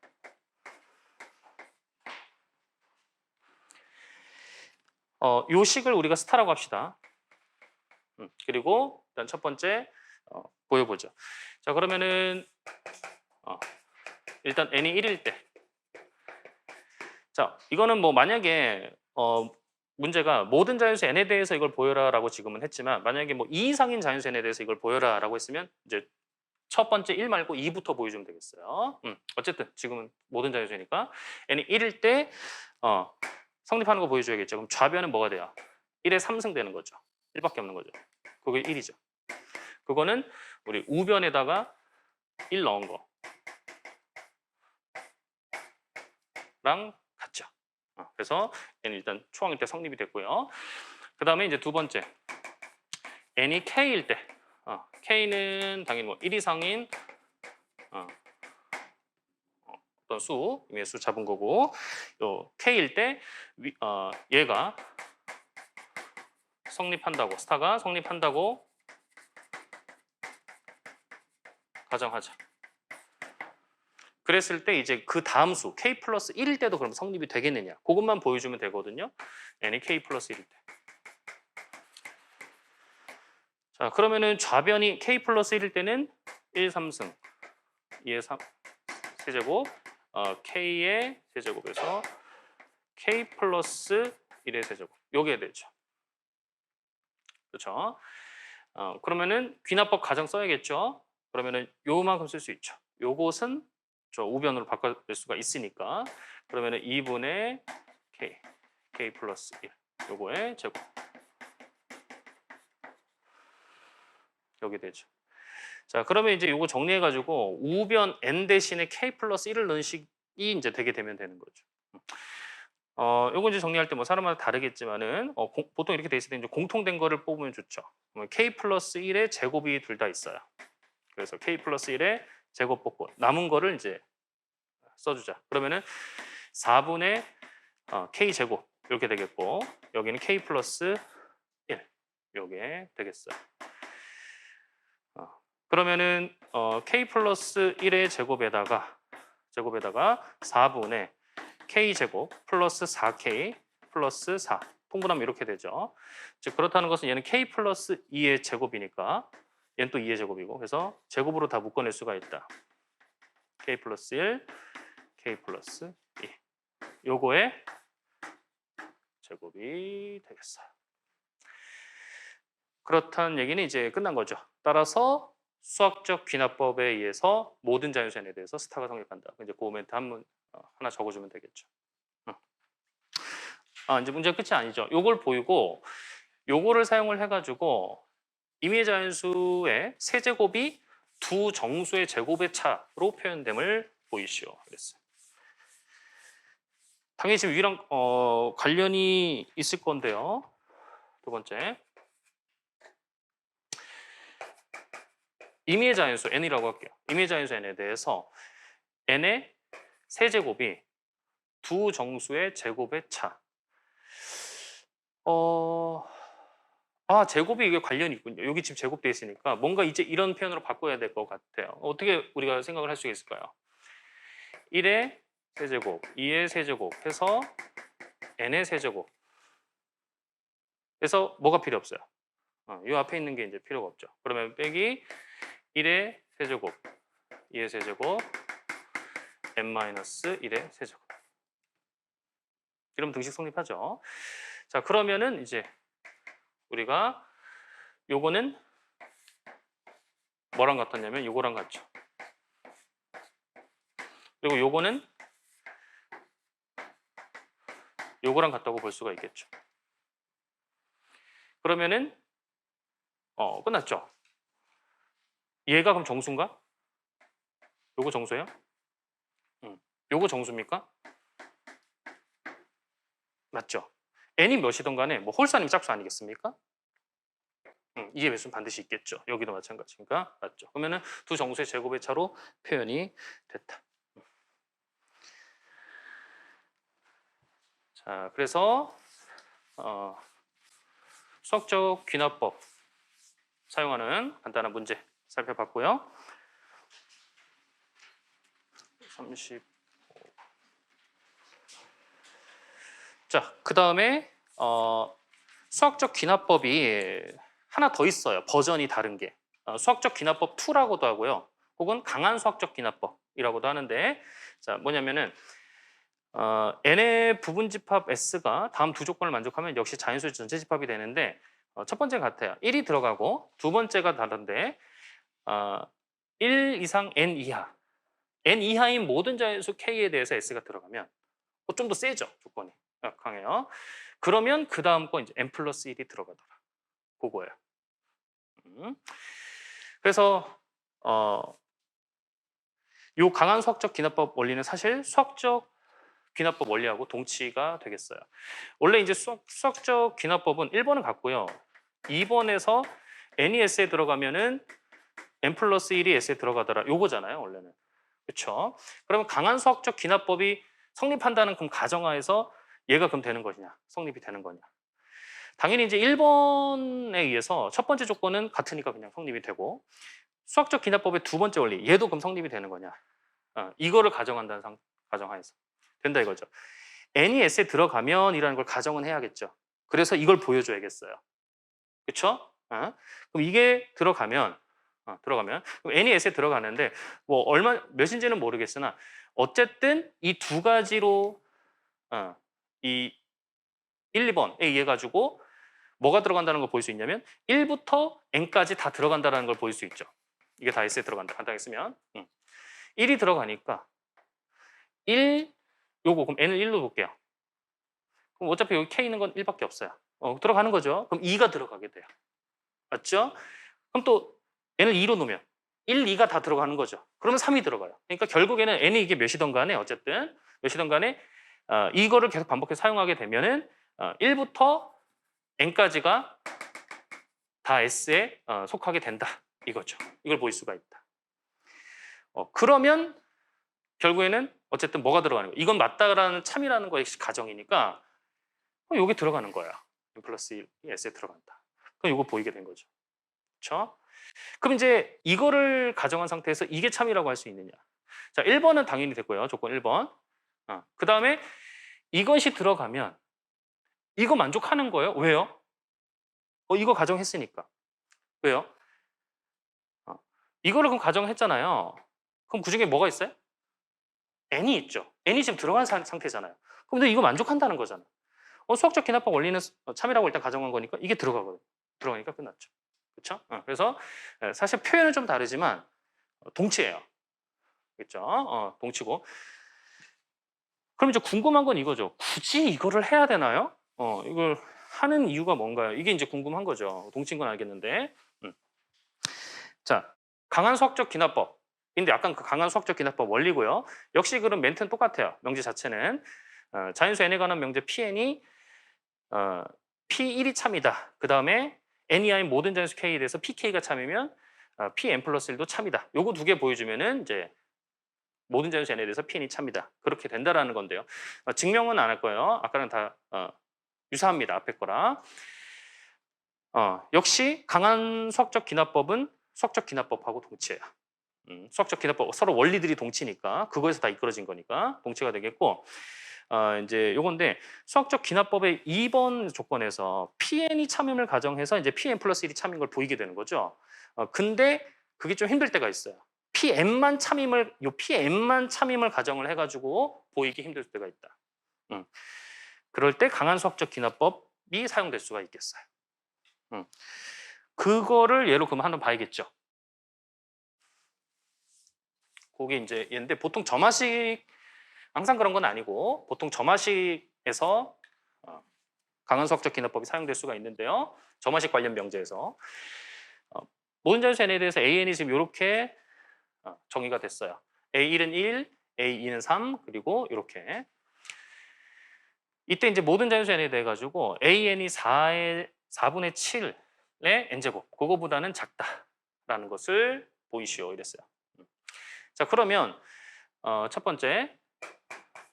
요 식을 우리가 스타라고 합시다. 그리고 일단 첫 번째 보여보죠. 자, 그러면은 일단 n이 1일 때 자, 이거는 뭐 만약에 문제가 모든 자연수 n에 대해서 이걸 보여라라고 지금은 했지만 만약에 뭐 2 이상인 자연수 n에 대해서 이걸 보여라라고 했으면 이제 첫 번째 1 말고 2부터 보여주면 되겠어요. 어쨌든 지금은 모든 자연수니까 n이 1일 때 성립하는 거 보여줘야겠죠. 그럼 좌변은 뭐가 돼요? 1에 3승 되는 거죠. 1밖에 없는 거죠. 그게 1이죠. 그거는 우리 우변에다가 1 넣은 거랑 같죠. 그래서 n이 일단 초항일 때 성립이 됐고요. 그 다음에 이제 두 번째 n이 k일 때 k는 당연히 뭐 1 이상인 어떤 수, 임의의 수 잡은 거고 요 k일 때 얘가 성립한다고 스타가 성립한다고 가정하자. 그랬을 때 이제 그 다음 수 k 플러스 1일 때도 그럼 성립이 되겠느냐 그것만 보여주면 되거든요. n이 k 플러스 1일 때. 자 그러면은 좌변이 k 플러스 1일 때는 1, 3승 2의 3 세제곱 k의 세제곱에서 k 플러스 1의 세제곱 요게 되죠. 그렇죠? 그러면은 귀납법 가정 써야겠죠. 그러면은 요만큼 쓸 수 있죠. 요것은 저 우변으로 바꿔낼 수가 있으니까 그러면은 2분의 k 플러스 1 요거의 제곱 여기 되죠. 자 그러면 이제 요거 정리해 가지고 우변 n 대신에 k 플러스 1을 넣은 식이 이제 되게 되면 되는 거죠. 요거 이제 정리할 때 뭐 사람마다 다르겠지만은 보통 이렇게 돼 있을 때 이제 공통된 거를 뽑으면 좋죠. k 플러스 1의 제곱이 둘 다 있어요. 그래서 k 플러스 1의 제곱 뽑고 남은 거를 이제 써주자. 그러면은 4분의 k 제곱 이렇게 되겠고 여기는 k 플러스 1 요게 되겠어요. 그러면은 k 플러스 1의 제곱에다가 4분의 k 제곱 플러스 4k 플러스 4 통분하면 이렇게 되죠. 즉 그렇다는 것은 얘는 k 플러스 2의 제곱이니까 얘는 또 2의 제곱이고 그래서 제곱으로 다 묶어낼 수가 있다. k 플러스 1, k 플러스 2 요거의 제곱이 되겠어요. 그렇다는 얘기는 이제 끝난 거죠. 따라서 수학적 귀납법에 의해서 모든 자연수 n에 대해서 스타가 성립한다. 이제 그 멘트 하나 적어주면 되겠죠. 이제 문제 끝이 아니죠. 요걸 보이고 요거를 사용을 해가지고 임의 자연수의 세제곱이 두 정수의 제곱의 차로 표현됨을 보이시오. 그랬어요. 당연히 지금 위랑 관련이 있을 건데요. 두 번째. 임의의 자연수 n이라고 할게요. 임의의 자연수 n에 대해서 n의 세제곱이 두 정수의 제곱의 차. 제곱이 이게 관련이 있군요. 여기 지금 제곱돼 있으니까 뭔가 이제 이런 표현으로 바꿔야 될 것 같아요. 어떻게 우리가 생각을 할 수 있을까요? 1의 세제곱, 2의 세제곱 해서 n의 세제곱. 그래서 뭐가 필요 없어요? 이 앞에 있는 게 이제 필요가 없죠. 그러면 빼기 1의 세제곱, 2의 세제곱, n-1의 세제곱. 이러면 등식 성립하죠. 자, 그러면은 이제 우리가 요거는 뭐랑 같았냐면 요거랑 같죠. 그리고 요거는 요거랑 같다고 볼 수가 있겠죠. 그러면은 끝났죠. 얘가 그럼 정수인가? 요거 정수예요? 요거 정수입니까? 맞죠? n이 몇이든 간에 뭐 홀수 아니면 짝수 아니겠습니까? 이의 배수는 반드시 있겠죠. 여기도 마찬가지니까 맞죠. 그러면은 두 정수의 제곱의 차로 표현이 됐다. 자, 그래서 수학적 귀납법 사용하는 간단한 문제 살펴봤고요. 30. 자, 그 다음에 수학적 귀납법이 하나 더 있어요. 버전이 다른 게. 수학적 귀납법 2라고도 하고요. 혹은 강한 수학적 귀납법이라고도 하는데 자, 뭐냐면은 n의 부분집합 s가 다음 두 조건을 만족하면 역시 자연수의 전체 집합이 되는데 첫 번째 같아요. 1이 들어가고 두 번째가 다른데 1 이상 n 이하 n 이하인 모든 자연수 k에 대해서 s가 들어가면 좀 더 세죠. 조건이 강해요. 그러면 그 다음 거 이제 n 플러스 1이 들어가더라. 그거예요. 그래서 요 강한 수학적 기납법 원리는 사실 수학적 귀납법 원리하고 동치가 되겠어요. 원래 이제 수학적 귀납법은 1번은 같고요. 2번에서 n이 s에 들어가면은 n 플러스 1이 s에 들어가더라. 요거잖아요, 원래는. 그렇죠? 그러면 강한 수학적 귀납법이 성립한다는 그럼 가정하에서 얘가 그럼 되는 것이냐? 성립이 되는 거냐? 당연히 이제 1번에 의해서 첫 번째 조건은 같으니까 그냥 성립이 되고 수학적 귀납법의 두 번째 원리, 얘도 그럼 성립이 되는 거냐? 이거를 가정한다는 가정하에서 된다 이거죠. n이 s에 들어가면이라는 걸 가정은 해야겠죠. 그래서 이걸 보여줘야겠어요. 그렇죠? 그럼 이게 들어가면 그럼 n이 s에 들어가는데 뭐 얼마 몇인지는 모르겠으나 어쨌든 이 두 가지로 이 1, 2번에 의해 가지고 뭐가 들어간다는 걸 볼 수 있냐면 1부터 n까지 다 들어간다는 걸 볼 수 있죠. 이게 다 s에 들어간다. 간단하게 쓰면 1이 들어가니까 1 요거 그럼 n을 1로 볼게요. 그럼 어차피 여기 k 있는 건 1밖에 없어요. 들어가는 거죠. 그럼 2가 들어가게 돼요. 맞죠? 그럼 또 n을 2로 놓으면 1, 2가 다 들어가는 거죠. 그러면 3이 들어가요. 그러니까 결국에는 n이 이게 몇이든 간에 어쨌든 몇이든 간에 이거를 계속 반복해서 사용하게 되면은 1부터 n까지가 다 s에 속하게 된다. 이거죠. 이걸 볼 수가 있다. 그러면 결국에는 어쨌든 뭐가 들어가는 거예요? 이건 맞다라는 참이라는 것이 가정이니까 여기 들어가는 거야. n 플러스 1이 s에 들어간다. 그럼 이거 보이게 된 거죠. 그렇죠? 그럼 이제 이거를 가정한 상태에서 이게 참이라고 할 수 있느냐? 자, 1번은 당연히 됐고요. 조건 1번. 그 다음에 이것이 들어가면 이거 만족하는 거예요? 왜요? 이거 가정했으니까. 왜요? 이거를 그럼 가정했잖아요. 그럼 그 중에 뭐가 있어요? n이 있죠. n이 지금 들어간 상태잖아요. 그럼 근데 이거 만족한다는 거잖아. 수학적 기납법 원리는 참이라고 일단 가정한 거니까 이게 들어가거든. 들어가니까 끝났죠. 그렇죠? 그래서 사실 표현은 좀 다르지만 동치예요. 그렇죠? 동치고. 그럼 이제 궁금한 건 이거죠. 굳이 이거를 해야 되나요? 이걸 하는 이유가 뭔가요? 이게 이제 궁금한 거죠. 동치인 건 알겠는데. 자, 강한 수학적 기납법인데 약간 그 강한 수학적 기납법 원리고요. 역시 그런 멘트는 똑같아요. 명제 자체는 자연수 n에 관한 명제 pn이 p1이 참이다. 그 다음에 n이하인 모든 자연수 k에 대해서 pk가 참이면 pn 플러스 1도 참이다. 요거 두 개 보여주면은 이제 모든 자연수 n에 대해서 pn이 참이다. 그렇게 된다라는 건데요. 증명은 안 할 거예요. 아까랑 다 유사합니다. 앞에 거랑. 역시 강한 수학적 기납법은 수학적 기납법하고 동치예요. 수학적 기납법 서로 원리들이 동치니까 그거에서 다 이끌어진 거니까 동치가 되겠고 이제 요건데 수학적 기납법의 2번 조건에서 PN이 참임을 가정해서 이제 PN 플러스 1이 참인 걸 보이게 되는 거죠. 근데 그게 좀 힘들 때가 있어요. PN만 참임을 가정을 해가지고 보이기 힘들 때가 있다. 그럴 때 강한 수학적 기납법이 사용될 수가 있겠어요. 그거를 예로 그럼 한번 봐야겠죠. 그게 이제 얘인데 보통 점화식 항상 그런 건 아니고 보통 점화식에서 강한 수학적 기납법이 사용될 수가 있는데요. 점화식 관련 명제에서 모든 자연수 n에 대해서 an이 지금 이렇게 정의가 됐어요. a1은 1, a2는 3 그리고 이렇게 이때 이제 모든 자연수 n에 대해 가지고 an이 4분의 7의 n제곱 그거보다는 작다라는 것을 보이시오 이랬어요. 자 그러면 첫 번째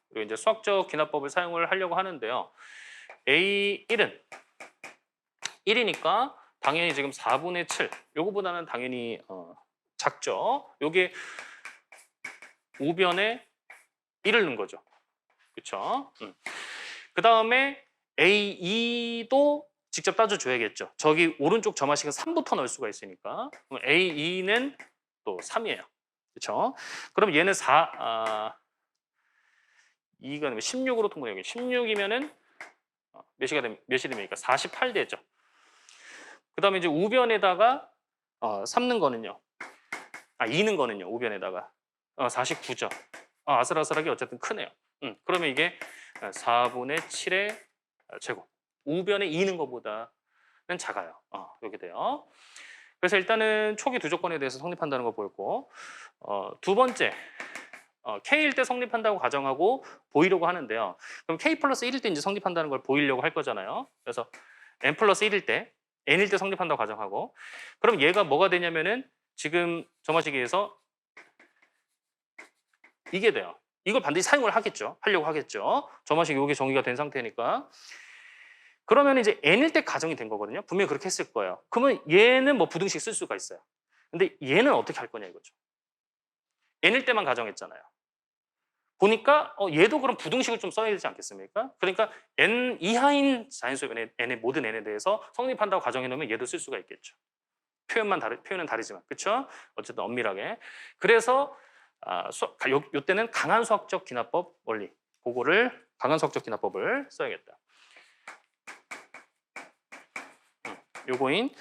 그리고 이제 수학적 기납법을 사용을 하려고 하는데요. A1은 1이니까 당연히 지금 4분의 7 요거보다는 당연히 작죠. 요게 우변에 1을 넣은 거죠. 그렇죠? 그 다음에 A2도 직접 따져줘야겠죠. 저기 오른쪽 점화식은 3부터 넣을 수가 있으니까 그럼 A2는 또 3이에요. 그렇죠? 그럼 얘는 2가 16으로 통분해요. 16이면은 몇이 됩니까? 48 되죠. 그 다음에 이제 우변에다가 3는 거는요. 2는 거는요. 우변에다가 49죠. 아슬아슬하게 어쨌든 크네요. 그러면 이게 4분의 7의 제곱. 우변에 2는 것보다는 작아요. 이렇게 돼요. 그래서 일단은 초기 두 조건에 대해서 성립한다는 거 보였고, 두 번째, K일 때 성립한다고 가정하고 보이려고 하는데요. 그럼 K 플러스 1일 때 이제 성립한다는 걸 보이려고 할 거잖아요. 그래서 N 플러스 1일 때, N일 때 성립한다고 가정하고, 그럼 얘가 뭐가 되냐면은 지금 점화시기에서 이게 돼요. 이걸 반드시 사용을 하겠죠. 하려고 하겠죠. 점화식이 이게 정의가 된 상태니까. 그러면 이제 N일 때 가정이 된 거거든요. 분명히 그렇게 했을 거예요. 그러면 얘는 뭐 부등식 쓸 수가 있어요. 근데 얘는 어떻게 할 거냐 이거죠. N일 때만 가정했잖아요. 보니까 얘도 그럼 부등식을 좀 써야 되지 않겠습니까? 그러니까 N 이하인 자연수 N의 모든 N에 대해서 성립한다고 가정해 놓으면 얘도 쓸 수가 있겠죠. 표현은 다르지만, 그렇죠? 어쨌든 엄밀하게. 그래서 요때는 강한 수학적 기납법 원리, 그거를 강한 수학적 기납법을 써야겠다. 요거인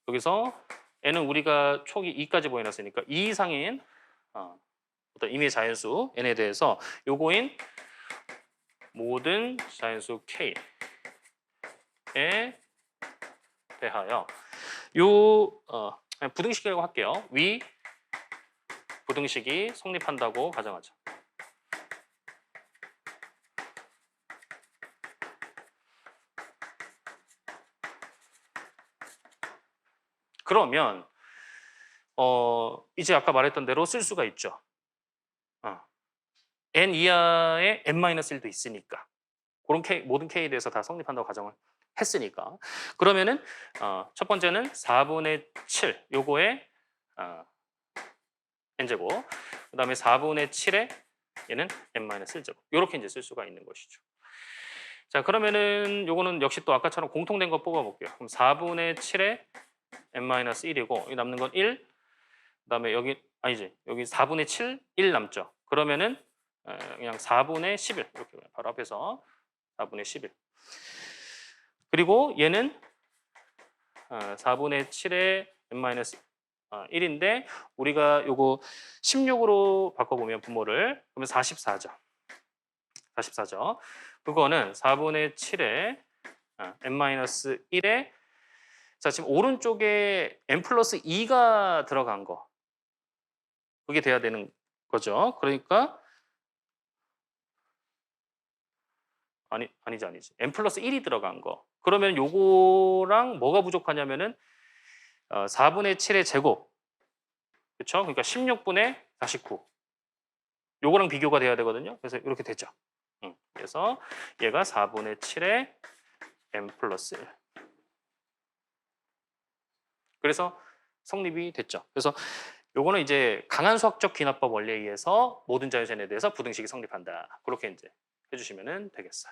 여기서 n은 우리가 촉이 2까지 보여놨으니까 2 이상인 어떤 임의 자연수 n에 대해서 요거인 모든 자연수 k에 대하여 그냥 부등식이라고 할게요. 위 부등식이 성립한다고 가정하죠. 그러면 이제 아까 말했던 대로 쓸 수가 있죠. n 이하의 n-1도 있으니까 그런 모든 k에 대해서 다 성립한다고 가정을 했으니까 그러면은 첫 번째는 4분의 7 요거에 n제곱 그 다음에 4분의 7에 얘는 n-1제곱 요렇게 이제 쓸 수가 있는 것이죠. 자 그러면은 요거는 역시 또 아까처럼 공통된 거 뽑아볼게요. 그럼 4분의 7에 n-1이고 여기 남는 건 1 그다음에 여기 아니지 여기 4분의 7, 1 남죠. 그러면은 그냥 4분의 11 이렇게 바로 앞에서 4분의 11 그리고 얘는 4분의 7에 n-1인데 우리가 요거 16으로 바꿔보면 분모를 그러면 44죠. 44죠. 그거는 4분의 7에 n-1에 자 지금 오른쪽에 n 플러스 2가 들어간 거 그게 돼야 되는 거죠. 그러니까 아니지 n 플러스 1이 들어간 거 그러면 요거랑 뭐가 부족하냐면은 4분의 7의 제곱 그렇죠? 그러니까 16분의 49 요거랑 비교가 돼야 되거든요. 그래서 이렇게 되죠. 그래서 얘가 4분의 7의 n 플러스 1 그래서 성립이 됐죠. 그래서 요거는 이제 강한 수학적 귀납법 원리에 의해서 모든 자유선에 대해서 부등식이 성립한다. 그렇게 이제 해주시면 되겠어요.